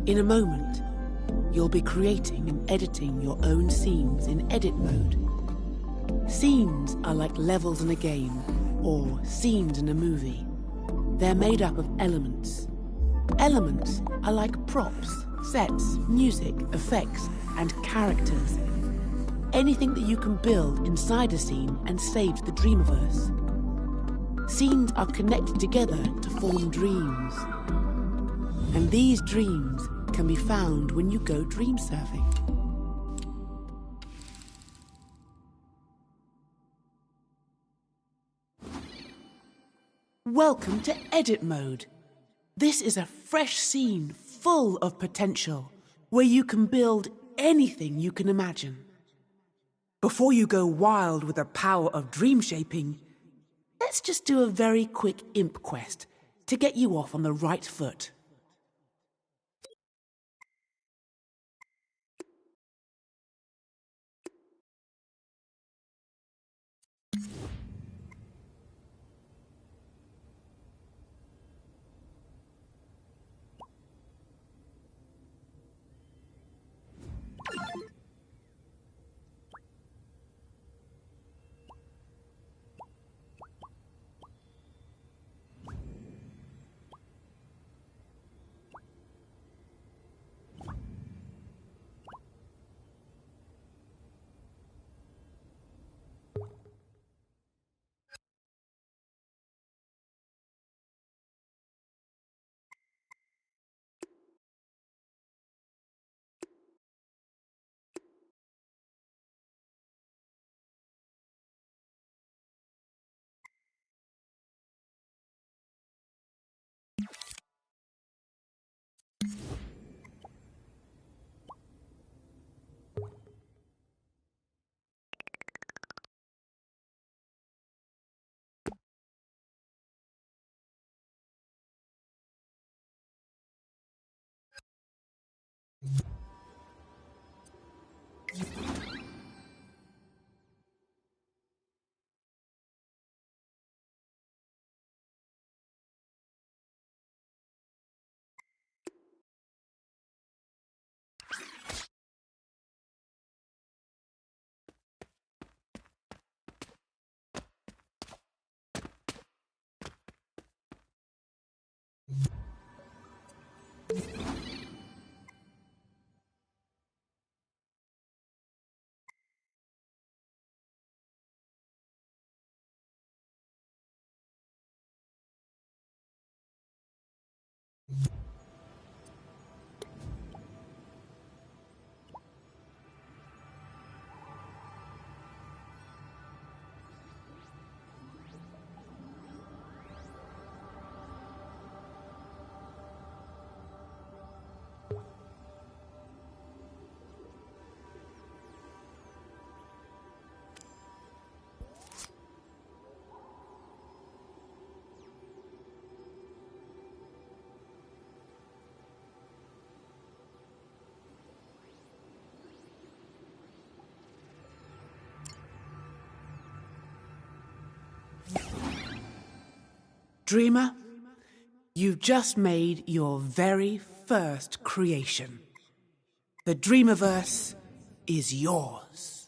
In a moment, you'll be creating and editing your own scenes in edit mode. Scenes are like levels in a game, or scenes in a movie. They're made up of elements. Elements are like props, sets, music, effects, and characters. Anything that you can build inside a scene and save to the Dreamiverse. Scenes are connected together to form dreams. And these dreams can be found when you go dream surfing. Welcome to Edit Mode. This is a fresh scene full of potential, where you can build anything you can imagine. Before you go wild with the power of dream shaping, let's just do a very quick imp quest to get you off on the right foot. Dreamer, you've just made your very first creation. The Dreamiverse is yours.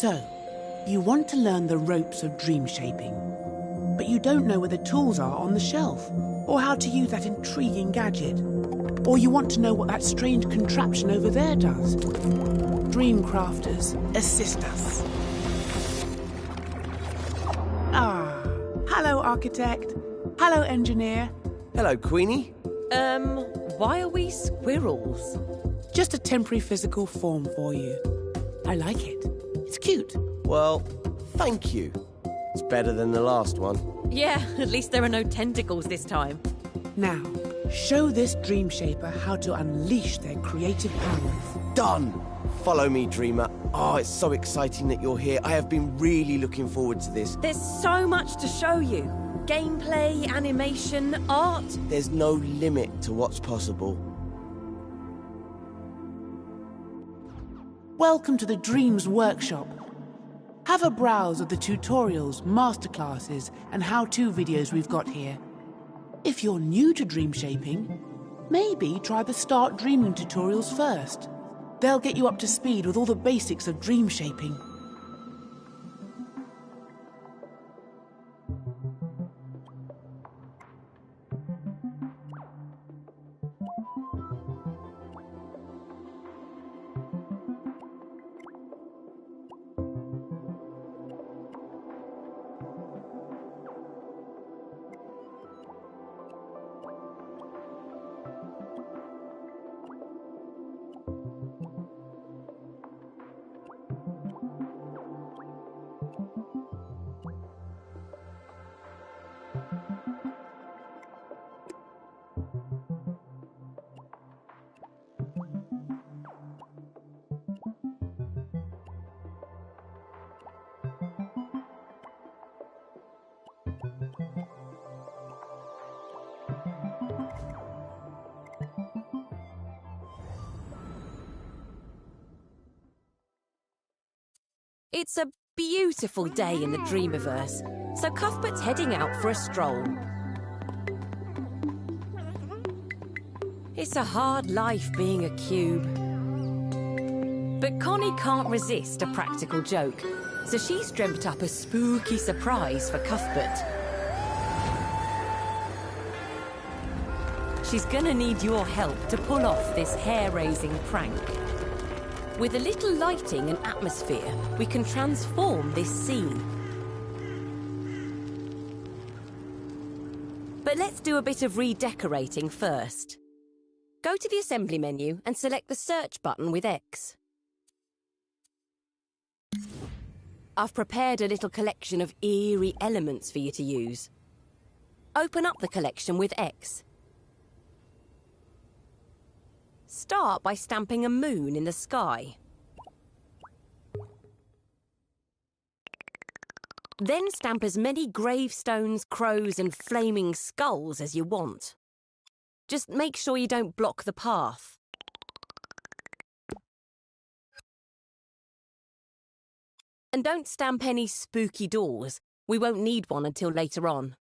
So, you want to learn the ropes of dream shaping, but you don't know where the tools are on the shelf, or how to use that intriguing gadget, or you want to know what that strange contraption over there does. Dream crafters, assist us. Ah, hello, architect. Hello, engineer. Hello, Queenie. Why are we squirrels? Just a temporary physical form for you. I like it. It's cute. Well, thank you. It's better than the last one. Yeah, at least there are no tentacles this time. Now, show this dream shaper how to unleash their creative powers. Done! Follow me, Dreamer. Oh, it's so exciting that you're here. I have been really looking forward to this. There's so much to show you. Gameplay, animation, art. There's no limit to what's possible. Welcome to the Dreams Workshop. Have a browse of the tutorials, masterclasses, and how-to videos we've got here. If you're new to dream shaping, maybe try the Start Dreaming tutorials first. They'll get you up to speed with all the basics of dream shaping. It's a beautiful day in the Dreamiverse, so Cuthbert's heading out for a stroll. It's a hard life being a cube. But Connie can't resist a practical joke, so she's dreamt up a spooky surprise for Cuthbert. She's gonna need your help to pull off this hair-raising prank. With a little lighting and atmosphere, we can transform this scene. But let's do a bit of redecorating first. Go to the assembly menu and select the search button with X. I've prepared a little collection of eerie elements for you to use. Open up the collection with X. Start by stamping a moon in the sky. Then stamp as many gravestones, crows, and flaming skulls as you want. Just make sure you don't block the path. And don't stamp any spooky doors. We won't need one until later on.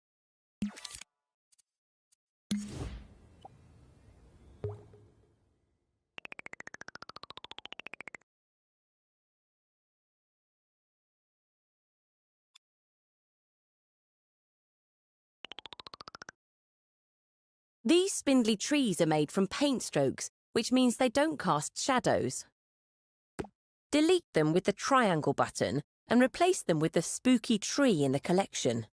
These spindly trees are made from paint strokes, which means they don't cast shadows. Delete them with the triangle button and replace them with the spooky tree in the collection.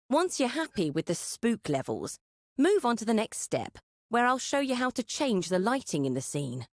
Once you're happy with the spook levels, move on to the next step, where I'll show you how to change the lighting in the scene.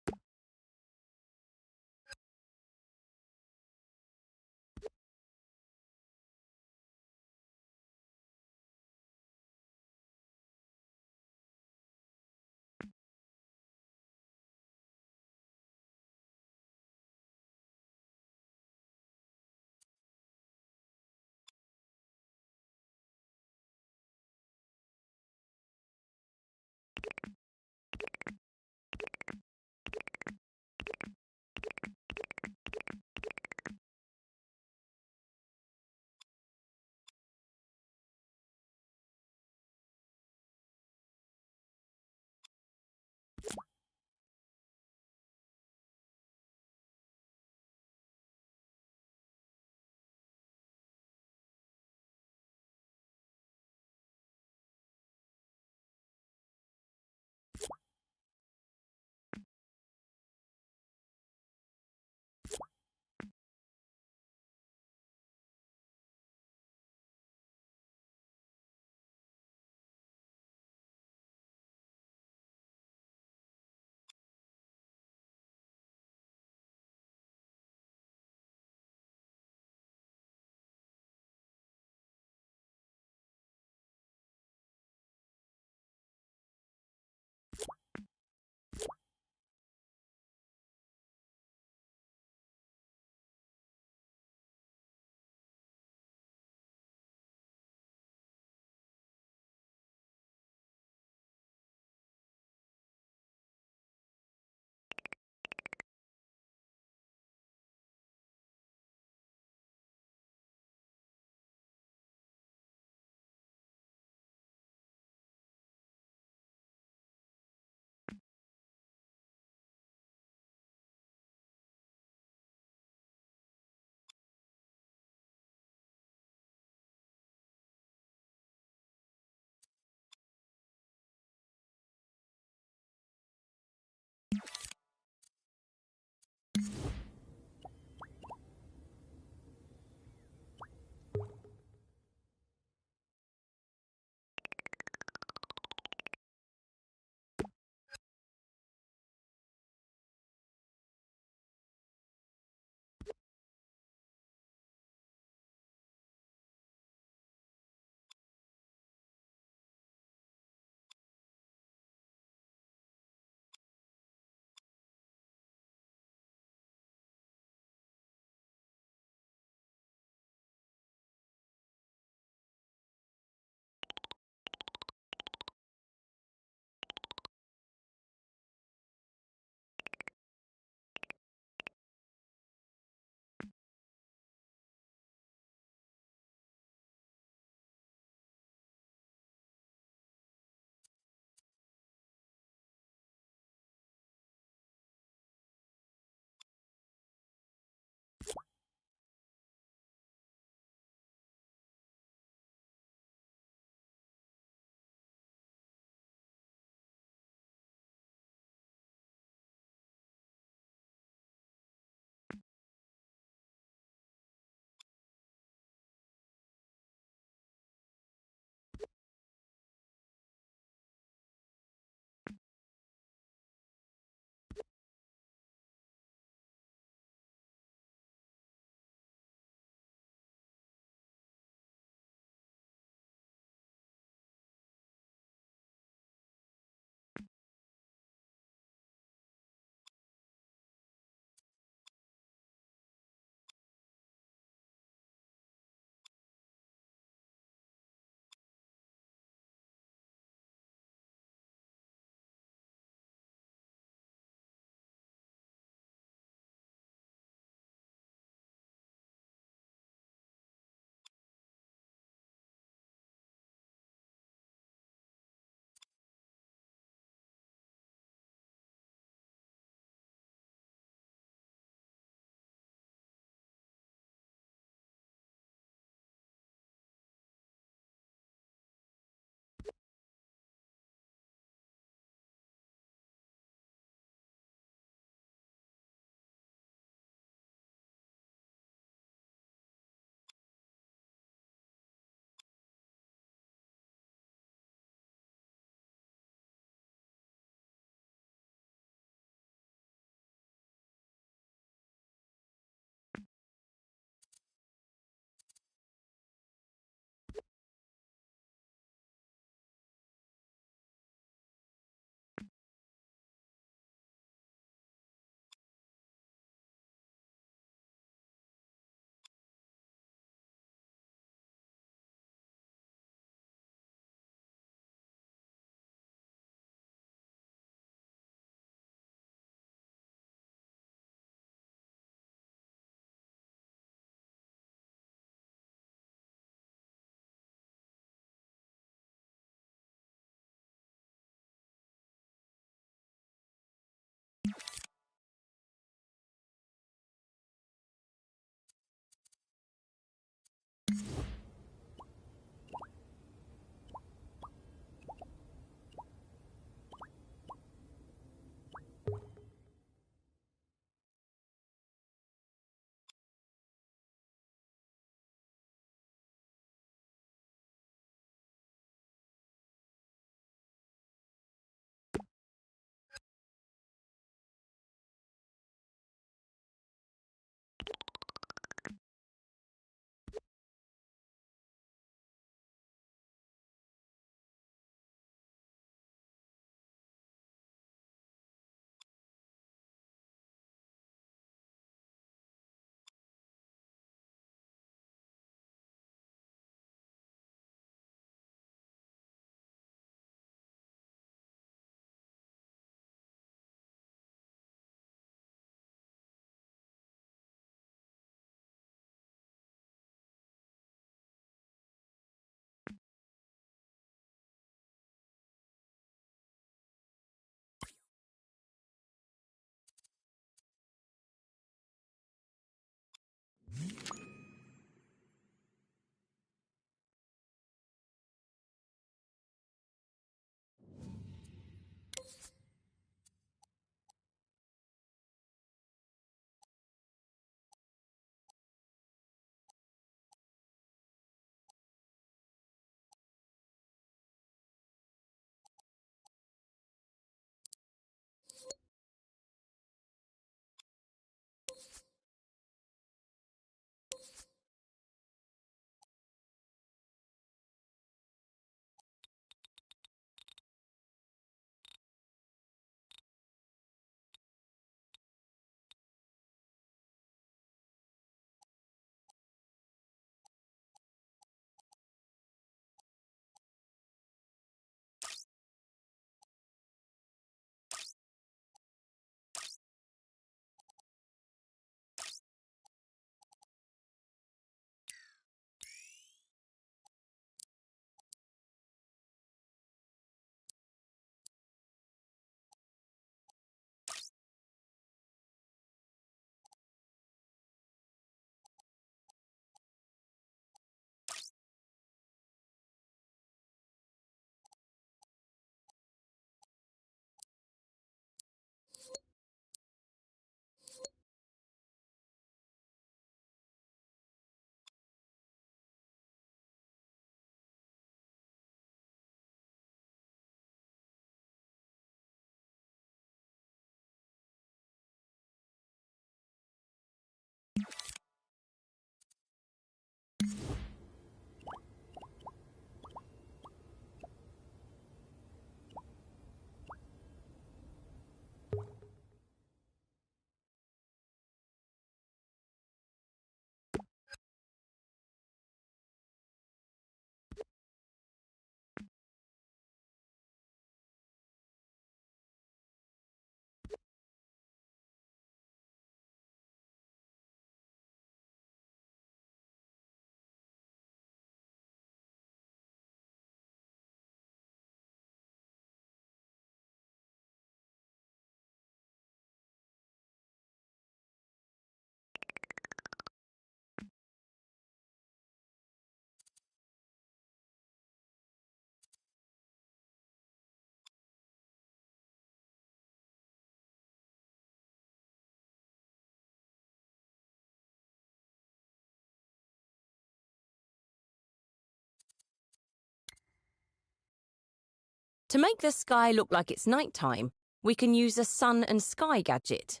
To make the sky look like it's nighttime, we can use a sun and sky gadget.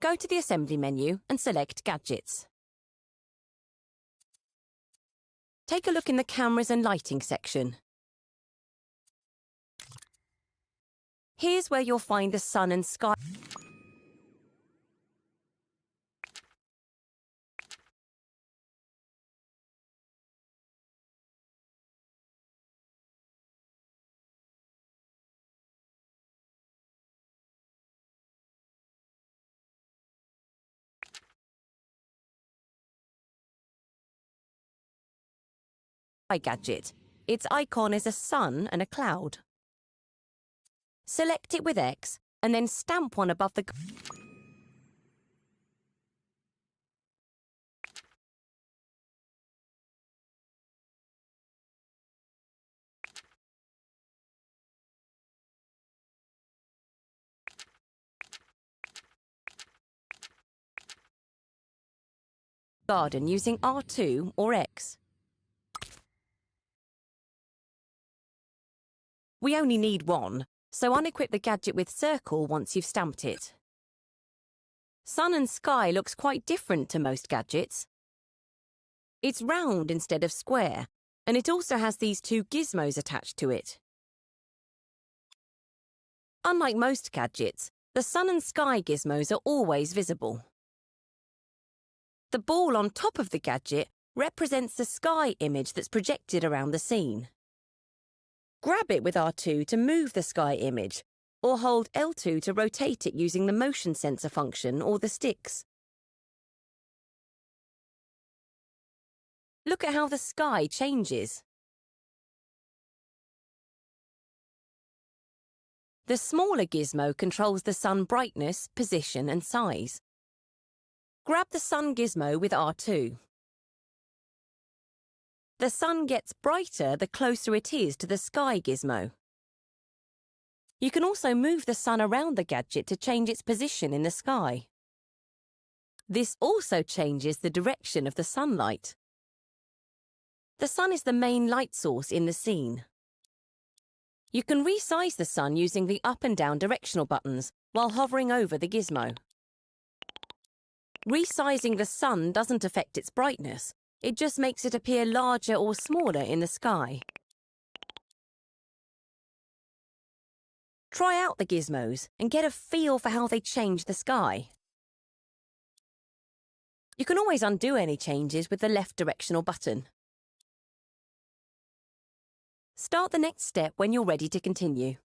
Go to the assembly menu and select Gadgets. Take a look in the cameras and lighting section. Here's where you'll find the sun and sky gadget. Its icon is a sun and a cloud. Select it with X and then stamp one above the garden using R2 or X. We only need one, so unequip the gadget with Circle once you've stamped it. Sun and Sky looks quite different to most gadgets. It's round instead of square, and it also has these two gizmos attached to it. Unlike most gadgets, the Sun and Sky gizmos are always visible. The ball on top of the gadget represents the sky image that's projected around the scene. Grab it with R2 to move the sky image, or hold L2 to rotate it using the motion sensor function or the sticks. Look at how the sky changes. The smaller gizmo controls the sun brightness, position and size. Grab the sun gizmo with R2. The sun gets brighter the closer it is to the sky gizmo. You can also move the sun around the gadget to change its position in the sky. This also changes the direction of the sunlight. The sun is the main light source in the scene. You can resize the sun using the up and down directional buttons while hovering over the gizmo. Resizing the sun doesn't affect its brightness. It just makes it appear larger or smaller in the sky. Try out the gizmos and get a feel for how they change the sky. You can always undo any changes with the left directional button. Start the next step when you're ready to continue.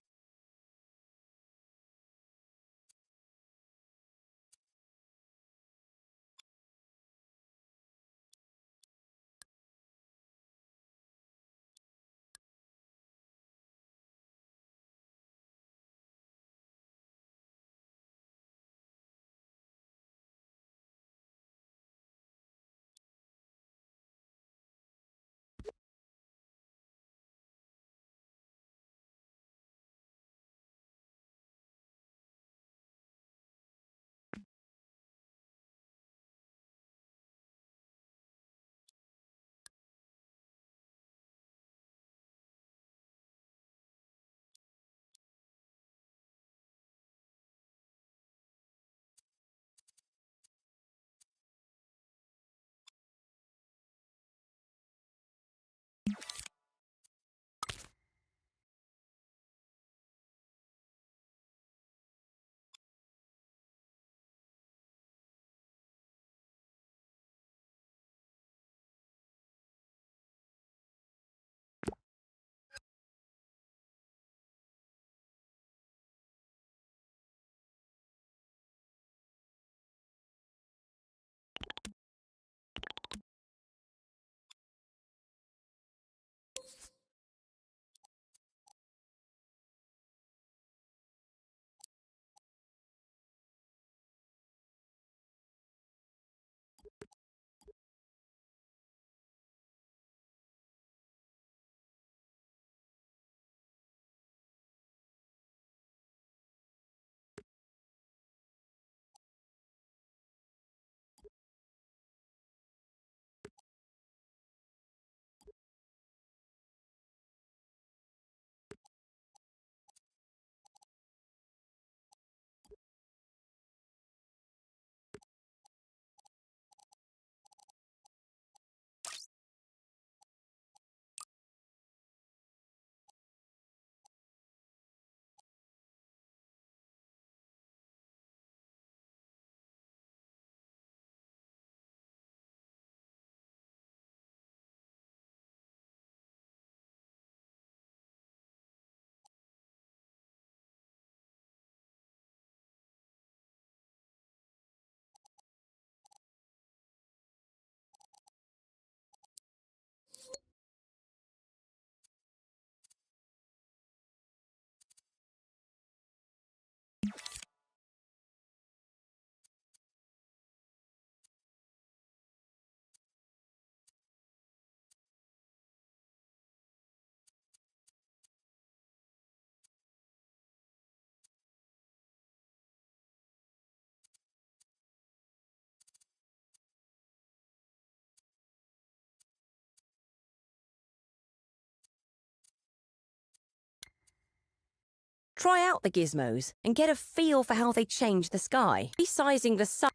Try out the gizmos and get a feel for how they change the sky. Resizing the sun.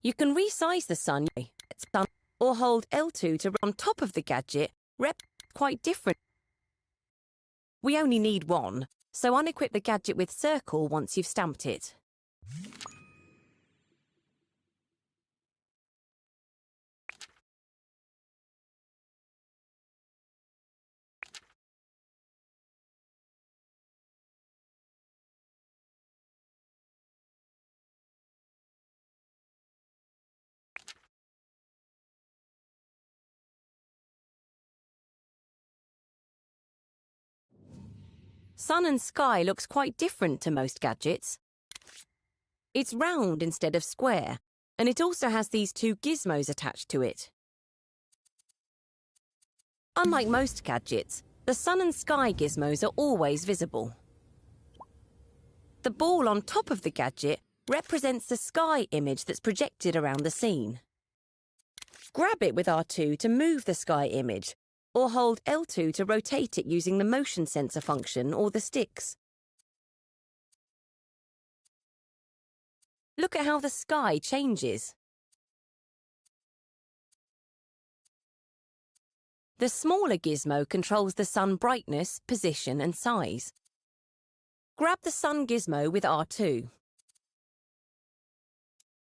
You can resize the sun or hold L2 to run on top of the gadget. Quite different. We only need one, so unequip the gadget with circle once you've stamped it. Sun and sky looks quite different to most gadgets. It's round instead of square, and it also has these two gizmos attached to it. Unlike most gadgets, the sun and sky gizmos are always visible. The ball on top of the gadget represents the sky image that's projected around the scene. Grab it with R2 to move the sky image, or hold L2 to rotate it using the motion sensor function or the sticks. Look at how the sky changes. The smaller gizmo controls the sun brightness, position and size. Grab the sun gizmo with R2.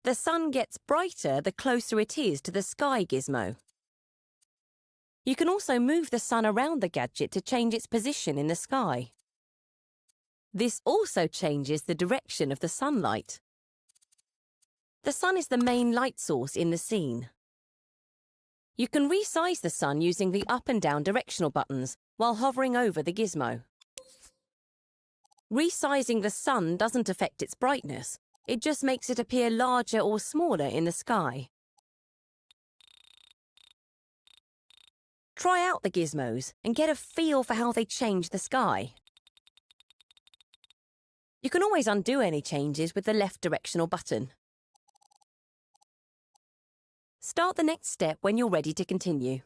The sun gets brighter the closer it is to the sky gizmo. You can also move the sun around the gadget to change its position in the sky. This also changes the direction of the sunlight. The sun is the main light source in the scene. You can resize the sun using the up and down directional buttons while hovering over the gizmo. Resizing the sun doesn't affect its brightness, it just makes it appear larger or smaller in the sky. Try out the gizmos and get a feel for how they change the sky. You can always undo any changes with the left directional button. Start the next step when you're ready to continue.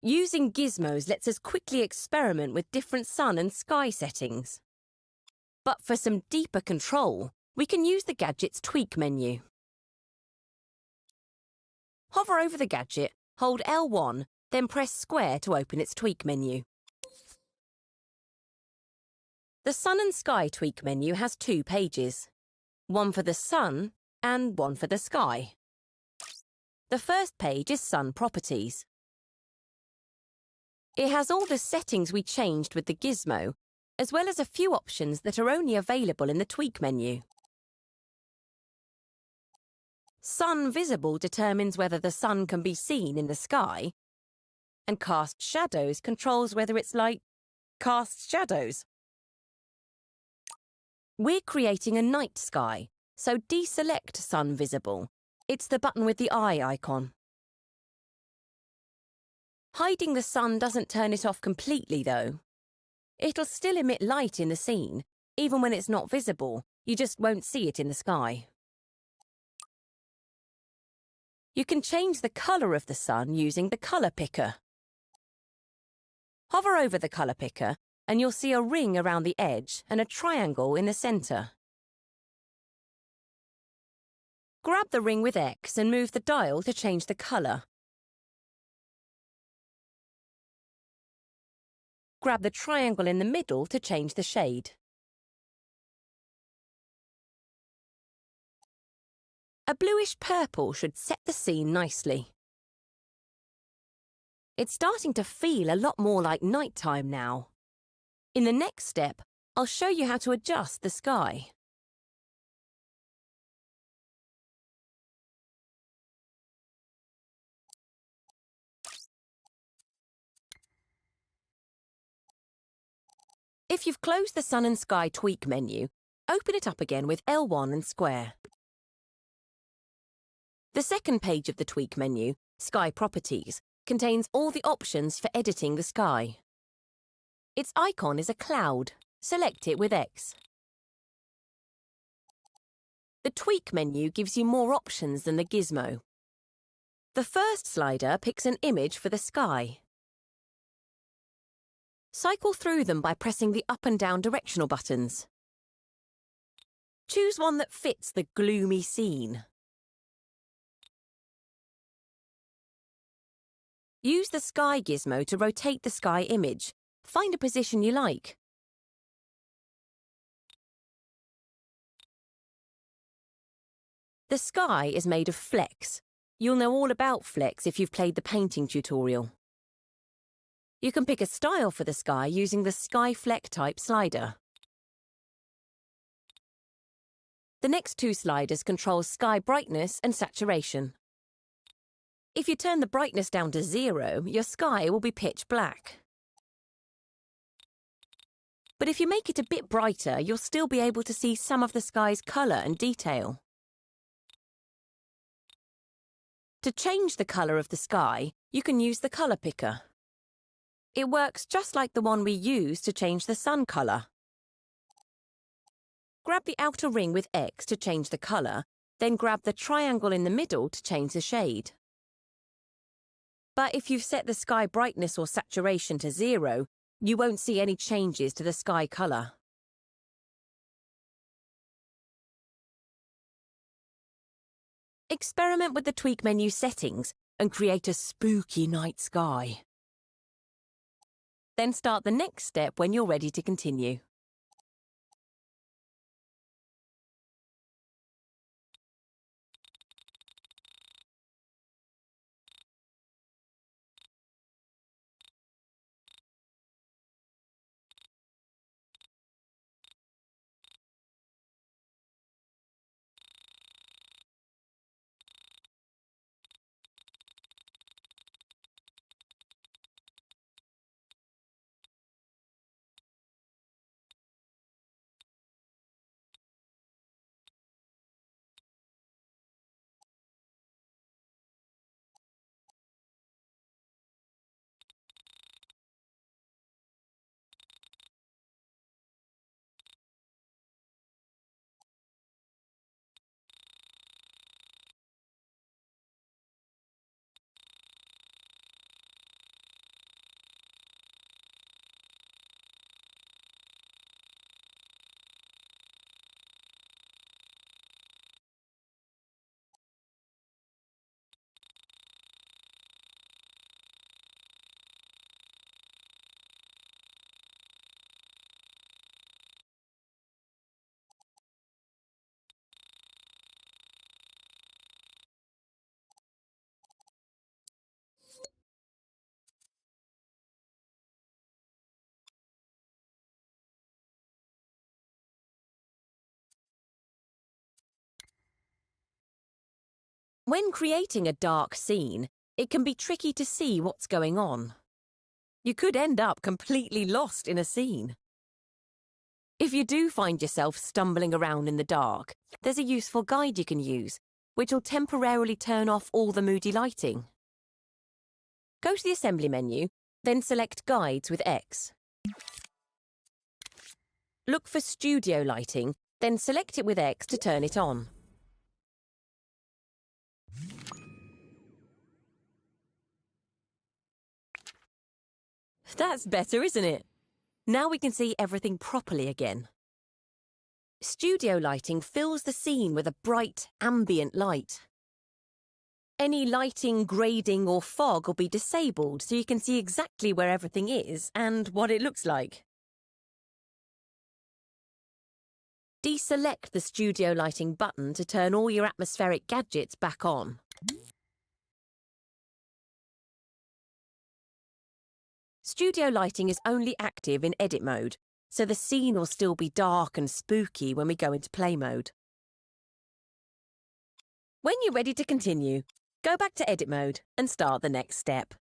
Using gizmos lets us quickly experiment with different sun and sky settings. But for some deeper control, we can use the gadget's tweak menu. Hover over the gadget, hold L1, then press square to open its tweak menu. The Sun and Sky tweak menu has 2 pages, one for the sun and one for the sky. The first page is Sun Properties. It has all the settings we changed with the gizmo, as well as a few options that are only available in the tweak menu. Sun Visible determines whether the sun can be seen in the sky, and Cast Shadows controls whether its light casts shadows. We're creating a night sky, so deselect Sun Visible. It's the button with the eye icon. Hiding the sun doesn't turn it off completely, though. It'll still emit light in the scene, even when it's not visible. You just won't see it in the sky. You can change the colour of the sun using the colour picker. Hover over the colour picker and you'll see a ring around the edge and a triangle in the centre. Grab the ring with X and move the dial to change the colour. Grab the triangle in the middle to change the shade. A bluish purple should set the scene nicely. It's starting to feel a lot more like nighttime now. In the next step, I'll show you how to adjust the sky. If you've closed the Sun and Sky tweak menu, open it up again with L1 and square. The second page of the tweak menu, Sky Properties, contains all the options for editing the sky. Its icon is a cloud. Select it with X. The tweak menu gives you more options than the gizmo. The first slider picks an image for the sky. Cycle through them by pressing the up and down directional buttons. Choose one that fits the gloomy scene. Use the sky gizmo to rotate the sky image. Find a position you like. The sky is made of flecks. You'll know all about flecks if you've played the painting tutorial. You can pick a style for the sky using the Sky Fleck type slider. The next 2 sliders control sky brightness and saturation. If you turn the brightness down to 0, your sky will be pitch black. But if you make it a bit brighter, you'll still be able to see some of the sky's colour and detail. To change the colour of the sky, you can use the colour picker. It works just like the one we use to change the sun colour. Grab the outer ring with X to change the colour, then grab the triangle in the middle to change the shade. But if you've set the sky brightness or saturation to 0, you won't see any changes to the sky colour. Experiment with the tweak menu settings and create a spooky night sky. Then start the next step when you're ready to continue. When creating a dark scene, it can be tricky to see what's going on. You could end up completely lost in a scene. If you do find yourself stumbling around in the dark, there's a useful guide you can use, which will temporarily turn off all the moody lighting. Go to the Assembly menu, then select Guides with X. Look for Studio Lighting, then select it with X to turn it on. That's better, isn't it? Now we can see everything properly again. Studio lighting fills the scene with a bright, ambient light. Any lighting, grading or fog will be disabled so you can see exactly where everything is and what it looks like. Deselect the Studio Lighting button to turn all your atmospheric gadgets back on. Studio lighting is only active in edit mode, so the scene will still be dark and spooky when we go into play mode. When you're ready to continue, go back to edit mode and start the next step.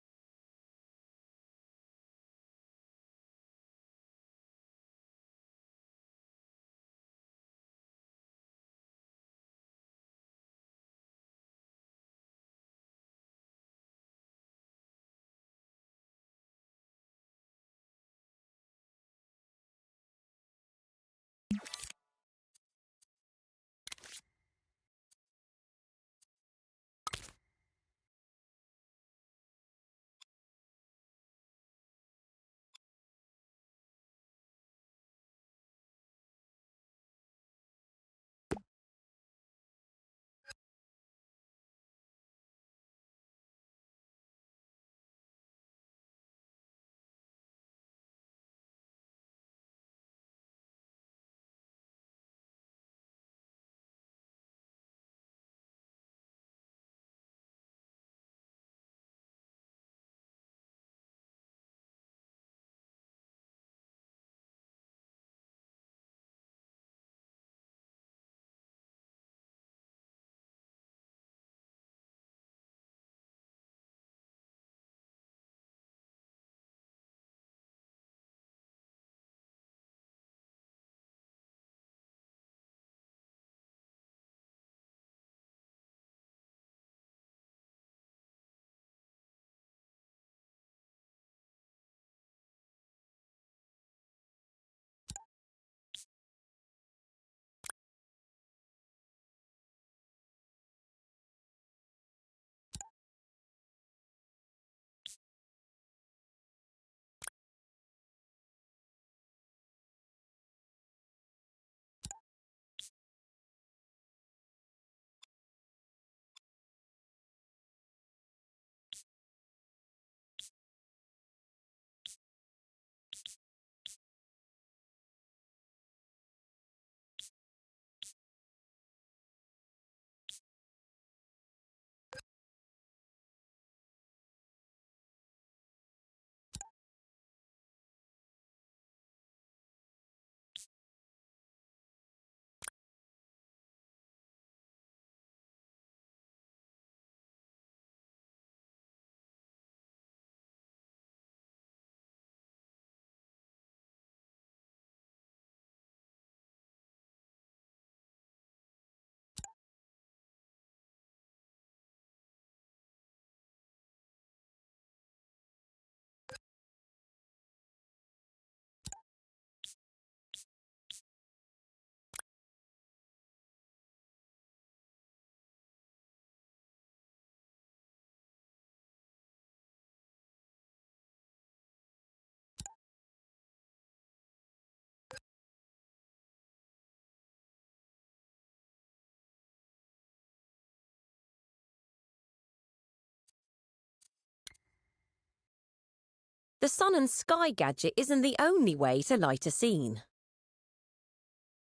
The sun and sky gadget isn't the only way to light a scene.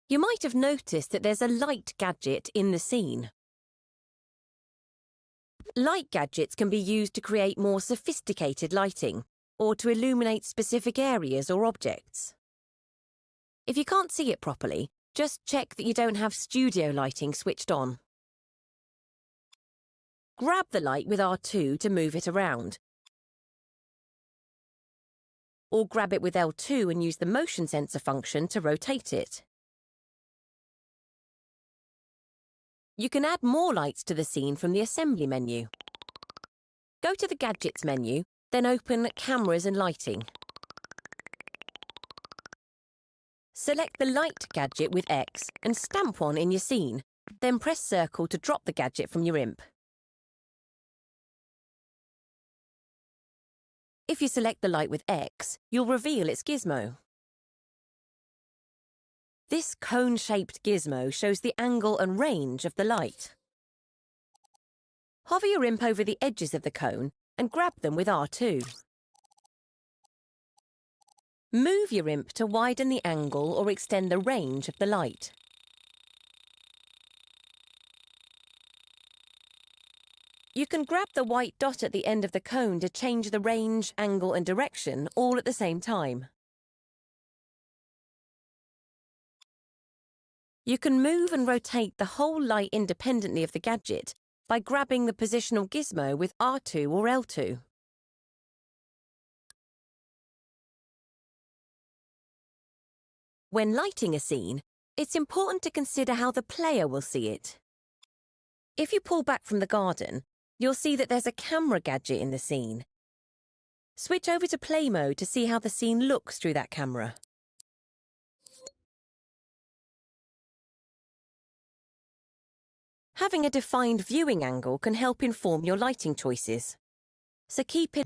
You might have noticed that there's a light gadget in the scene. Light gadgets can be used to create more sophisticated lighting, or to illuminate specific areas or objects. If you can't see it properly, just check that you don't have studio lighting switched on. Grab the light with R2 to move it around. Or grab it with L2 and use the motion sensor function to rotate it. You can add more lights to the scene from the assembly menu. Go to the Gadgets menu, then open Cameras and Lighting. Select the Light gadget with X and stamp one in your scene, then press Circle to drop the gadget from your imp. If you select the light with X, you'll reveal its gizmo. This cone-shaped gizmo shows the angle and range of the light. Hover your imp over the edges of the cone and grab them with R2. Move your imp to widen the angle or extend the range of the light. You can grab the white dot at the end of the cone to change the range, angle and direction all at the same time. You can move and rotate the whole light independently of the gadget by grabbing the positional gizmo with R2 or L2. When lighting a scene, it's important to consider how the player will see it. If you pull back from the garden, you'll see that there's a camera gadget in the scene. Switch over to play mode to see how the scene looks through that camera. Having a defined viewing angle can help inform your lighting choices. So keep in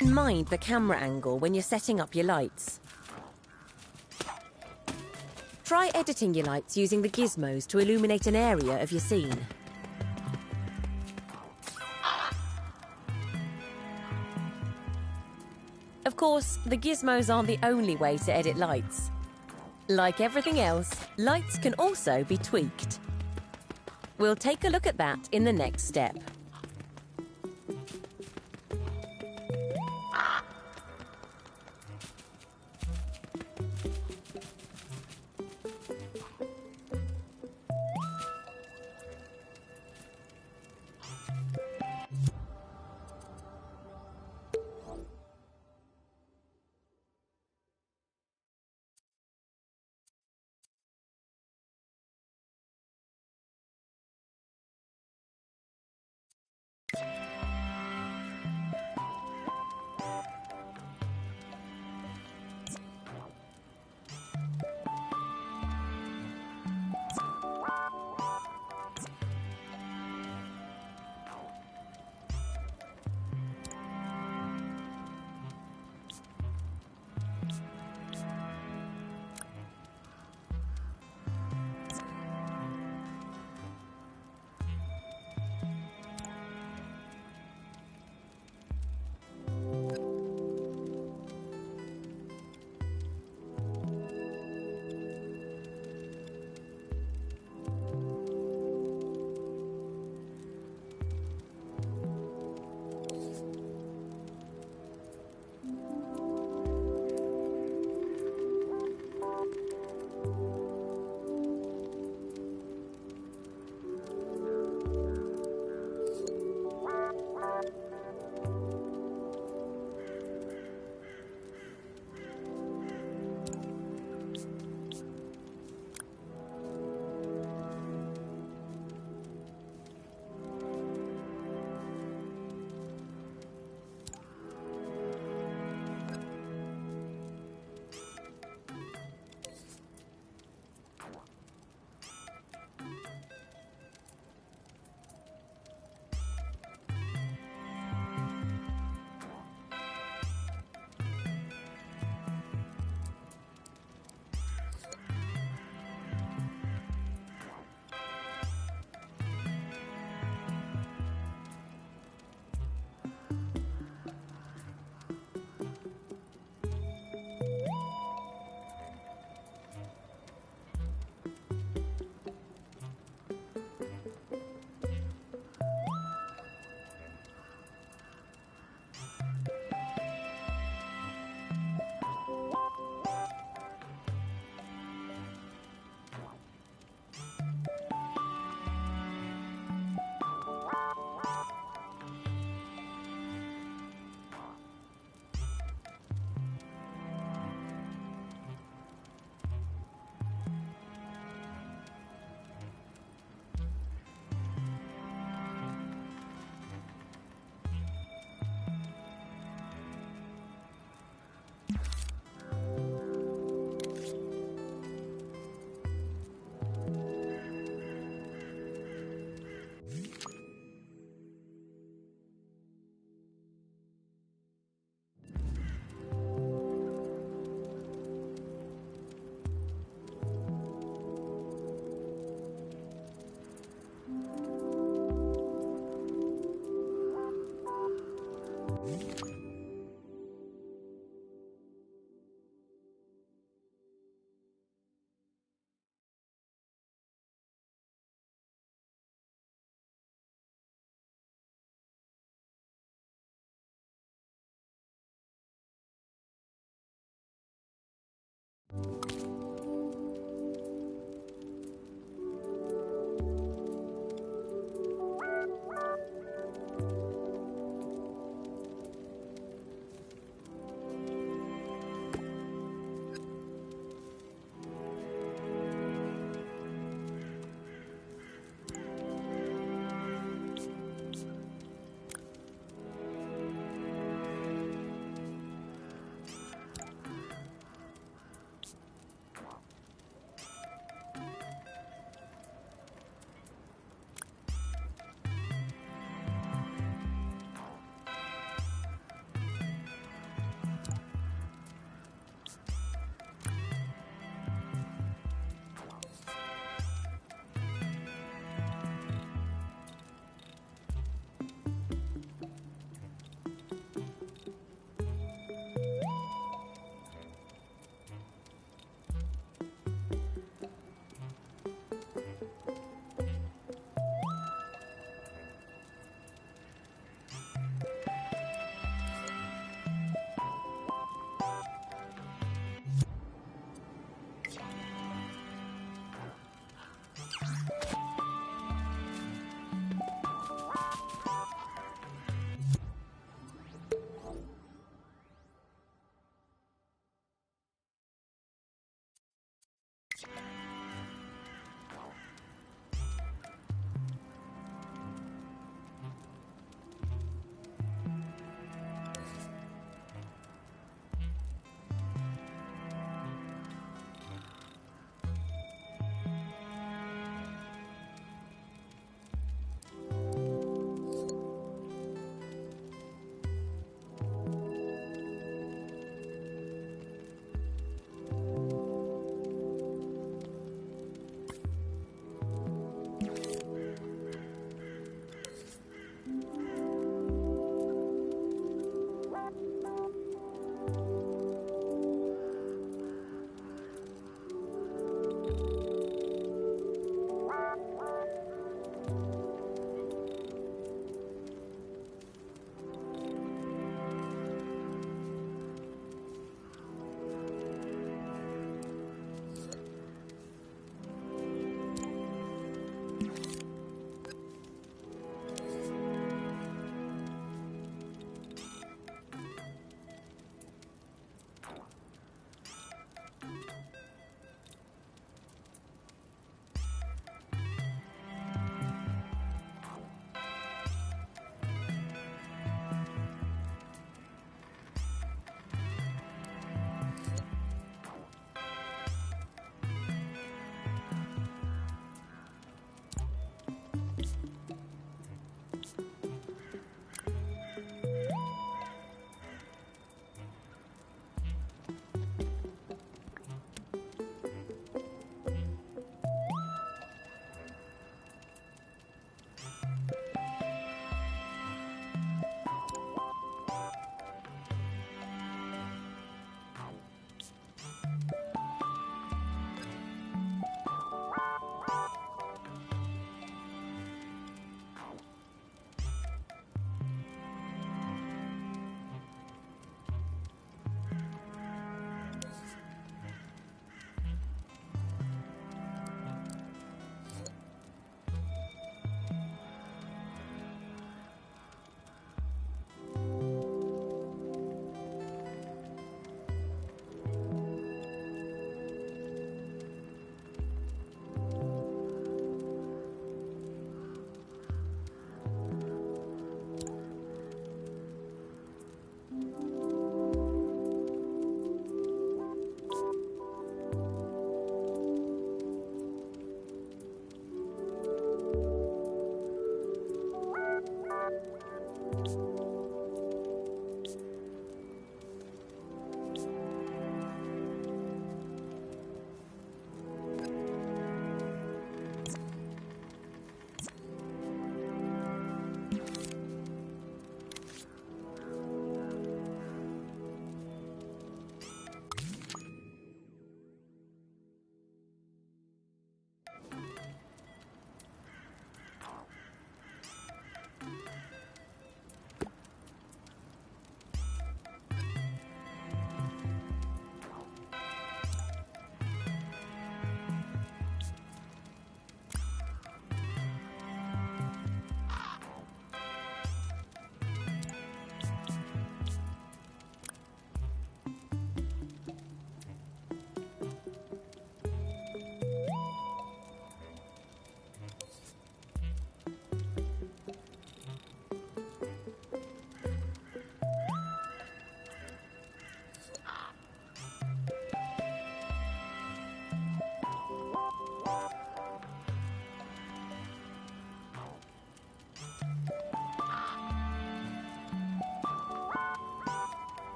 mind the camera angle when you're setting up your lights. Try editing your lights using the gizmos to illuminate an area of your scene. Of course, the gizmos aren't the only way to edit lights. Like everything else, lights can also be tweaked. We'll take a look at that in the next step.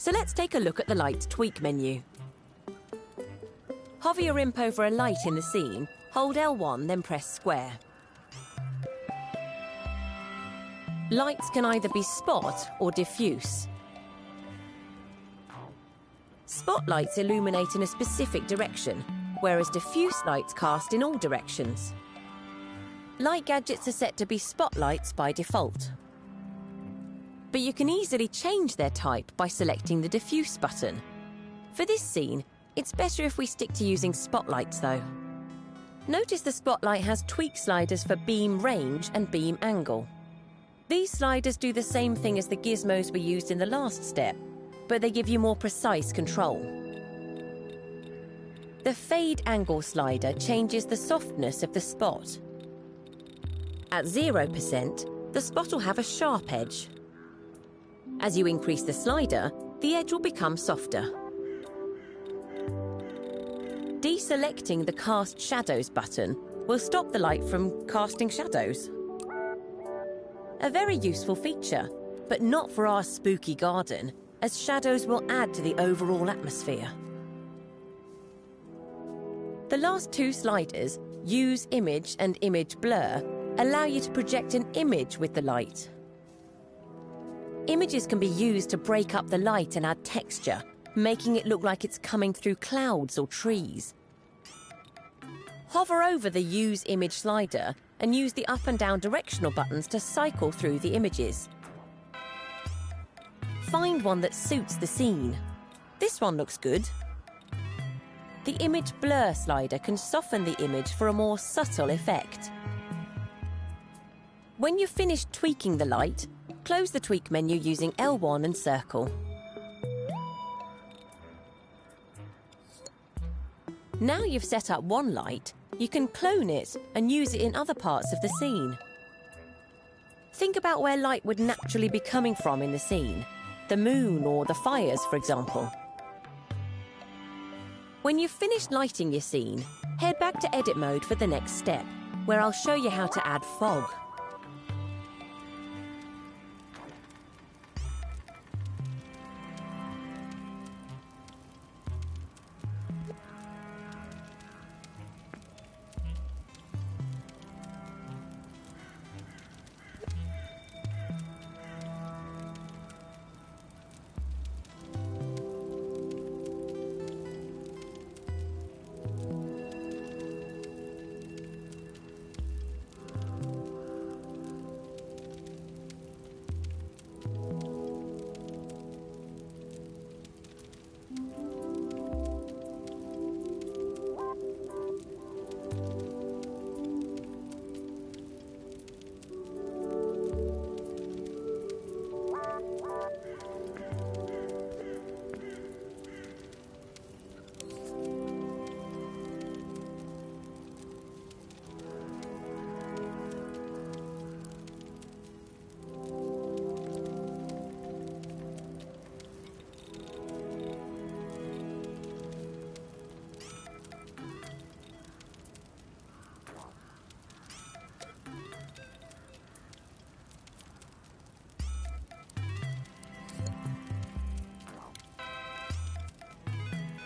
So let's take a look at the Light Tweak menu. Hover your imp over a light in the scene, hold L1, then press square. Lights can either be spot or diffuse. Spotlights illuminate in a specific direction, whereas diffuse lights cast in all directions. Light gadgets are set to be spotlights by default. But you can easily change their type by selecting the diffuse button. For this scene, it's better if we stick to using spotlights though. Notice the spotlight has tweak sliders for beam range and beam angle. These sliders do the same thing as the gizmos we used in the last step, but they give you more precise control. The fade angle slider changes the softness of the spot. At 0%, the spot will have a sharp edge. As you increase the slider, the edge will become softer. Deselecting the Cast Shadows button will stop the light from casting shadows. A very useful feature, but not for our spooky garden, as shadows will add to the overall atmosphere. The last two sliders, Use Image and Image Blur, allow you to project an image with the light. Images can be used to break up the light and add texture, making it look like it's coming through clouds or trees. Hover over the Use Image slider and use the up and down directional buttons to cycle through the images. Find one that suits the scene. This one looks good. The Image Blur slider can soften the image for a more subtle effect. When you've finished tweaking the light, close the tweak menu using L1 and circle. Now you've set up one light, you can clone it and use it in other parts of the scene. Think about where light would naturally be coming from in the scene. The moon or the fires, for example. When you've finished lighting your scene, head back to edit mode for the next step, where I'll show you how to add fog.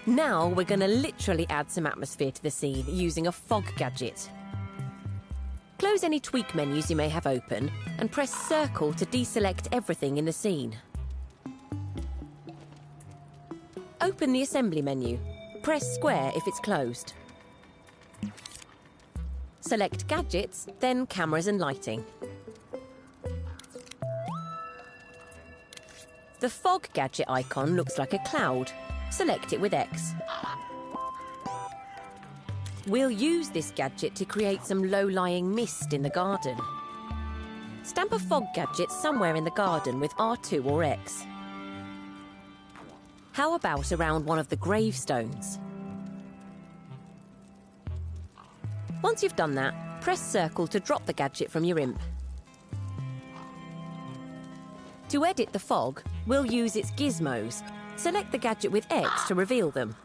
Now we're going to literally add some atmosphere to the scene using a fog gadget. Close any tweak menus you may have open and press circle to deselect everything in the scene. Open the assembly menu. Press square if it's closed. Select gadgets, then cameras and lighting. The fog gadget icon looks like a cloud. Select it with X. We'll use this gadget to create some low-lying mist in the garden. Stamp a fog gadget somewhere in the garden with R2 or X. How about around one of the gravestones? Once you've done that, press circle to drop the gadget from your imp. To edit the fog, we'll use its gizmos. Select the gadget with X to reveal them.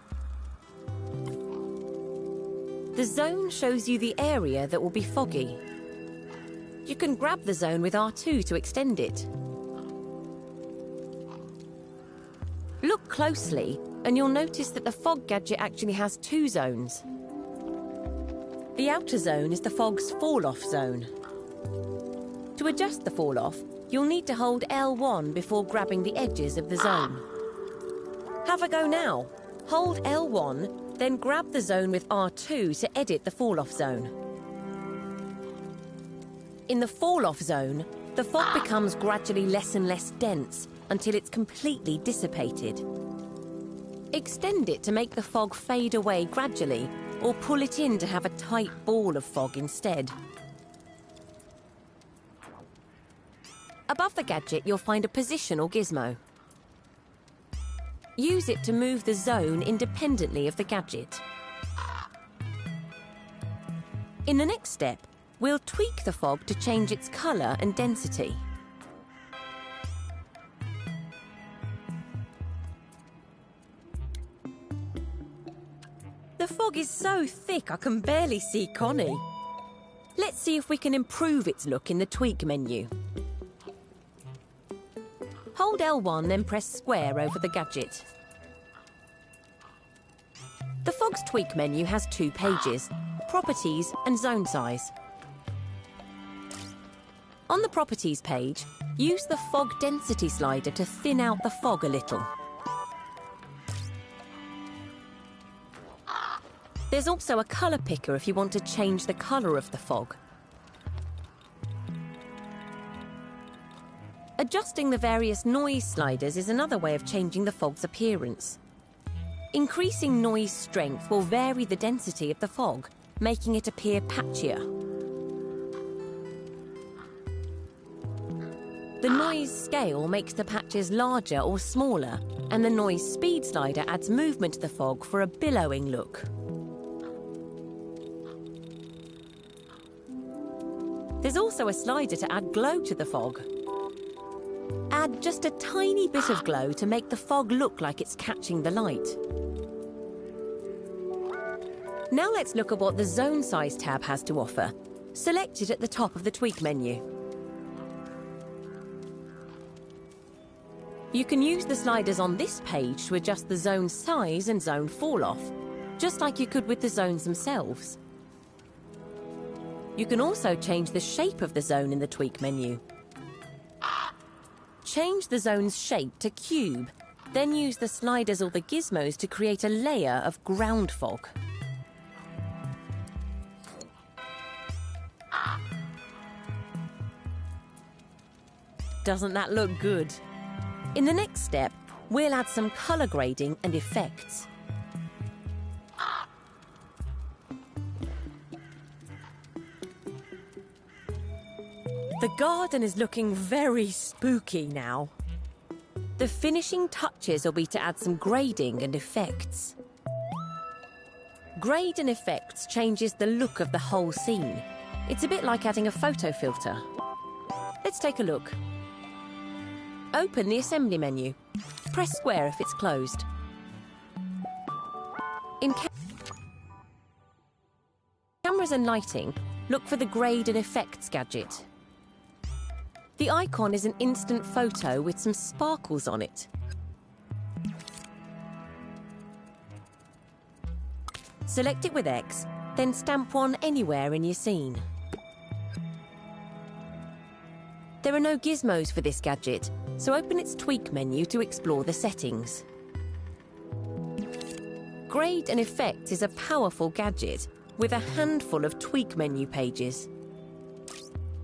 The zone shows you the area that will be foggy. You can grab the zone with R2 to extend it. Look closely and you'll notice that the fog gadget actually has two zones. The outer zone is the fog's fall-off zone. To adjust the fall-off, you'll need to hold L1 before grabbing the edges of the zone. Have a go now. Hold L1, then grab the zone with R2 to edit the fall-off zone. In the fall-off zone, the fog becomes gradually less and less dense until it's completely dissipated. Extend it to make the fog fade away gradually, or pull it in to have a tight ball of fog instead. Above the gadget, you'll find a position or gizmo. Use it to move the zone independently of the gadget. In the next step, we'll tweak the fog to change its colour and density. The fog is so thick I can barely see Connie. Let's see if we can improve its look in the tweak menu. Hold L1, then press square over the gadget. The fog's tweak menu has two pages, Properties and Zone Size. On the Properties page, use the Fog Density slider to thin out the fog a little. There's also a colour picker if you want to change the colour of the fog. Adjusting the various noise sliders is another way of changing the fog's appearance. Increasing noise strength will vary the density of the fog, making it appear patchier. The noise scale makes the patches larger or smaller, and the noise speed slider adds movement to the fog for a billowing look. There's also a slider to add glow to the fog. Add just a tiny bit of glow to make the fog look like it's catching the light. Now let's look at what the Zone Size tab has to offer. Select it at the top of the tweak menu. You can use the sliders on this page to adjust the zone size and zone fall-off, just like you could with the zones themselves. You can also change the shape of the zone in the tweak menu. Change the zone's shape to cube, then use the sliders or the gizmos to create a layer of ground fog. Doesn't that look good? In the next step, we'll add some colour grading and effects. The garden is looking very spooky now. The finishing touches will be to add some grading and effects. Grade and effects changes the look of the whole scene. It's a bit like adding a photo filter. Let's take a look. Open the assembly menu. Press square if it's closed. In cameras and lighting, look for the grade and effects gadget. The icon is an instant photo with some sparkles on it. Select it with X, then stamp one anywhere in your scene. There are no gizmos for this gadget, so open its tweak menu to explore the settings. Grade and Effects is a powerful gadget with a handful of tweak menu pages.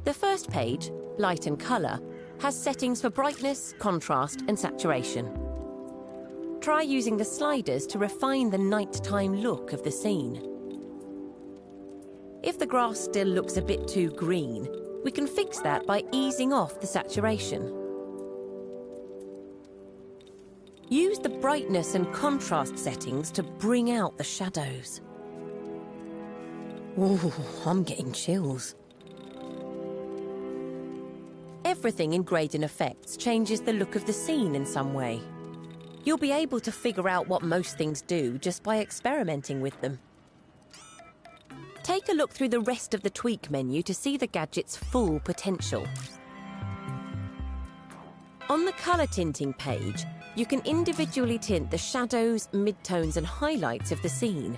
The first page, Light and Colour, has settings for brightness, contrast and saturation. Try using the sliders to refine the nighttime look of the scene. If the grass still looks a bit too green, we can fix that by easing off the saturation. Use the brightness and contrast settings to bring out the shadows. Ooh, I'm getting chills. Everything in Grade and Effects changes the look of the scene in some way. You'll be able to figure out what most things do just by experimenting with them. Take a look through the rest of the tweak menu to see the gadget's full potential. On the colour tinting page, You can individually tint the shadows, midtones and highlights of the scene.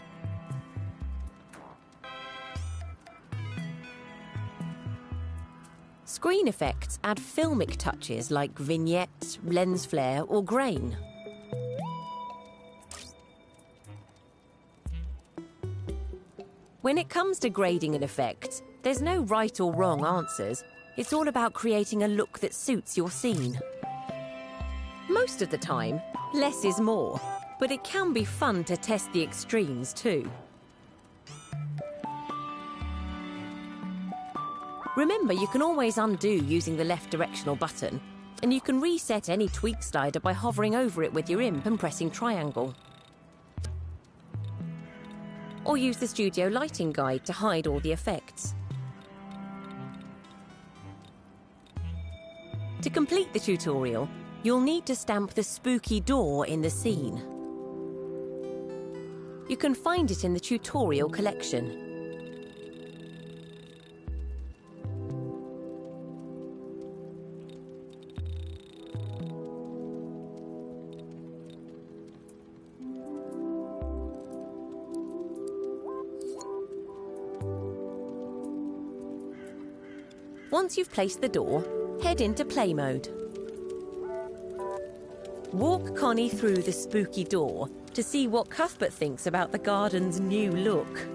Screen effects add filmic touches like vignettes, lens flare or grain. When it comes to grading an effect, there's no right or wrong answers. It's all about creating a look that suits your scene. Most of the time, less is more, but it can be fun to test the extremes too. Remember, you can always undo using the left directional button, and you can reset any tweak slider by hovering over it with your imp and pressing triangle. Or use the studio lighting guide to hide all the effects. To complete the tutorial, you'll need to stamp the spooky door in the scene. You can find it in the tutorial collection. Once you've placed the door, head into play mode. Walk Connie through the spooky door to see what Cuthbert thinks about the garden's new look.